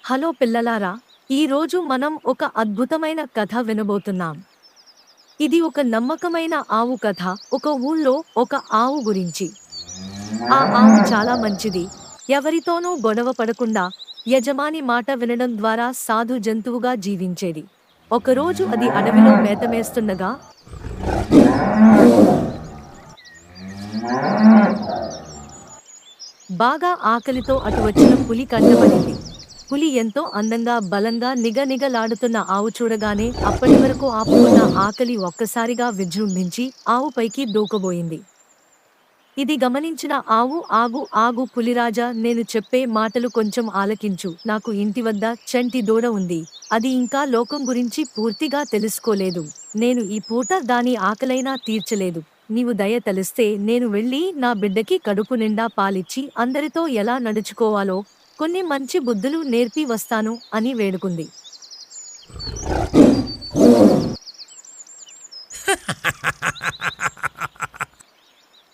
Hello పిల్లలారా, ఈరోజు మనం ఒక అద్భుతమైన కథ వినబోతున్నాం. ఇది ఒక నమ్మకమైన ఆవు కథ. ఒక ఊళ్ళో ఒక ఆవు గురించి. ఆ ఆవు చాలా మంచిది. ఎవరితోనూ గొడవ పడకుండా యజమాని మాట వినడం ద్వారా సాధు జంతువుగా జీవించేది. ఒకరోజు అది అడవిలో మేతమేస్తుండగా బాగా ఆకలితో అటు వచ్చిన పులి కంటపడింది. పులి ఎంతో అందంగా బలంగా నిగనిగలాడుతున్న ఆవు చూడగానే అప్పటివరకు ఆపుకున్న ఆకలి ఒక్కసారిగా విజృంభించి ఆవుపైకి దూకబోయింది. ఇది గమనించిన ఆవు ఆగు ఆగు పులిరాజా, నేను చెప్పే మాటలు కొంచెం ఆలకించు. నాకు ఇంటి వద్ద చంటి దూడ ఉంది. అది ఇంకా లోకం గురించి పూర్తిగా తెలుసుకోలేదు. నేను ఈ పూట దాని ఆకలైనా తీర్చలేదు. నీవు దయ తలిస్తే నేను వెళ్ళి నా బిడ్డకి కడుపు నిండా పాలిచ్చి అందరితో ఎలా నడుచుకోవాలో కొన్ని మంచి బుద్ధులు నేర్పి వస్తాను అని వేడుకుంది.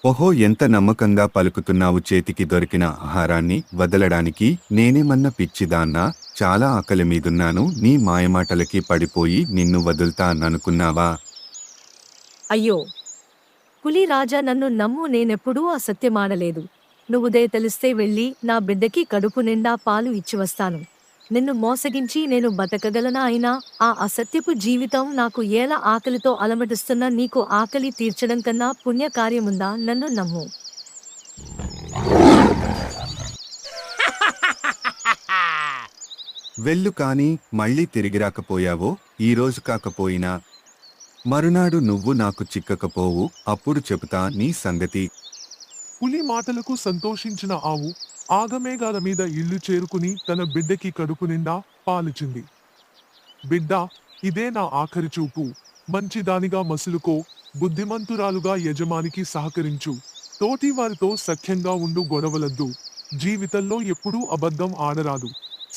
ఓహో, ఎంత నమ్మకంగా పలుకుతున్నావు. చేతికి దొరికిన ఆహారాన్ని వదలడానికి నేనేమన్నా పిచ్చిదాన్నా? చాలా ఆకలి మీదున్నాను. నీ మాయమాటలకి పడిపోయి నిన్ను వదులుతాననుకున్నావా? అయ్యో పులి రాజా, నన్ను నమ్ము, నేనెప్పుడూ అసత్యమాడలేదు. నువ్వు దయ తెలిస్తే వెళ్ళి నా బిడ్డకి కడుపు నిండా పాలు ఇచ్చివస్తాను. నిన్ను మోసగించి నేను బతకగలనా? అయినా ఆ అసత్యపు జీవితం నాకు ఏల ఆకలితో అలమటిస్తున్న నీకు ఆకలి తీర్చడం కన్నా పుణ్యకార్యముందా? నన్ను నమ్ము. వెళ్ళు, కాని మళ్ళీ తిరిగి రాకపోయావో, ఈరోజు కాకపోయినా మరునాడు నువ్వు నాకు చిక్కకపోవు. అప్పుడు చెబుతా నీ సంగతి. పులి మాటలకు సంతోషించిన ఆవు ఆగమేఘాల మీద ఇల్లు చేరుకుని తన బిడ్డకి కడుపు నిండా పాలిచింది. బిడ్డా, ఇదే నా ఆఖరి చూపు. మంచిదానిగా మసులుకో. బుద్ధిమంతురాలుగా యజమానికి సహకరించు. తోటివారితో సఖ్యంగా ఉండు. గొడవలద్దు. జీవితంలో ఎప్పుడూ అబద్ధం ఆడరాదు.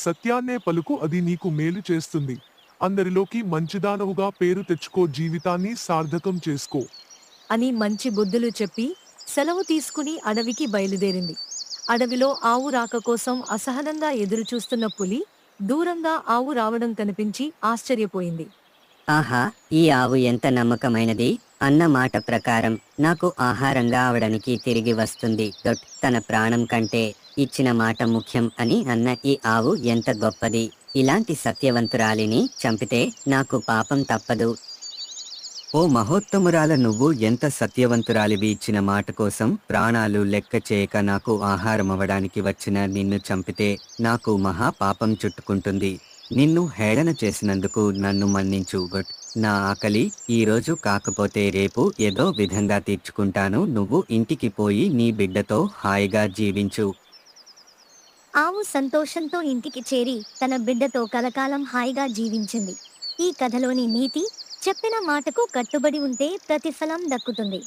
సత్యాన్నే పలుకు, అది నీకు మేలు చేస్తుంది. అందరిలోకి మంచిదానవుగా పేరు తెచ్చుకో. జీవితాన్ని సార్థకం చేసుకో అని మంచి బుద్ధులు చెప్పి సెలవు తీసుకుని అడవికి బయలుదేరింది. అడవిలో ఆవు రాక కోసం అసహనంగా ఎదురుచూస్తున్న పులి దూరంగా ఆవు రావడం కనిపించి ఆశ్చర్యపోయింది. ఆహా, ఈ ఆవు ఎంత నమ్మకమైనది. అన్న మాట ప్రకారం నాకు ఆహారంగా అవడానికి తిరిగి వస్తుంది. తన ప్రాణం కంటే ఇచ్చిన మాట ముఖ్యం అని అన్న ఈ ఆవు ఎంత గొప్పది. ఇలాంటి సత్యవంతురాలిని చంపితే నాకు పాపం తప్పదు. ఓ మహోత్తమురాల, నువ్వు ఎంత సత్యవంతురాలివి. ఇచ్చిన మాట కోసం ప్రాణాలు లెక్క చేయక నాకు ఆహారం అవ్వడానికి వచ్చిన నిన్ను చంపితే నాకు మహా పాపం చుట్టుకుంటుంది. నిన్ను హేళన చేసినందుకు నన్ను మన్నించు. నా ఆకలి ఈరోజు కాకపోతే రేపు ఏదో విధంగా తీర్చుకుంటాను. నువ్వు ఇంటికి పోయి నీ బిడ్డతో హాయిగా జీవించు. ఆవు సంతోషంతో ఇంటికి చేరి తన బిడ్డతో కలకాలం హాయిగా జీవించింది. ఈ కథలోని నీతి, చెప్పిన మాటకు కట్టుబడి ఉంటే ప్రతిఫలం దక్కుతుంది.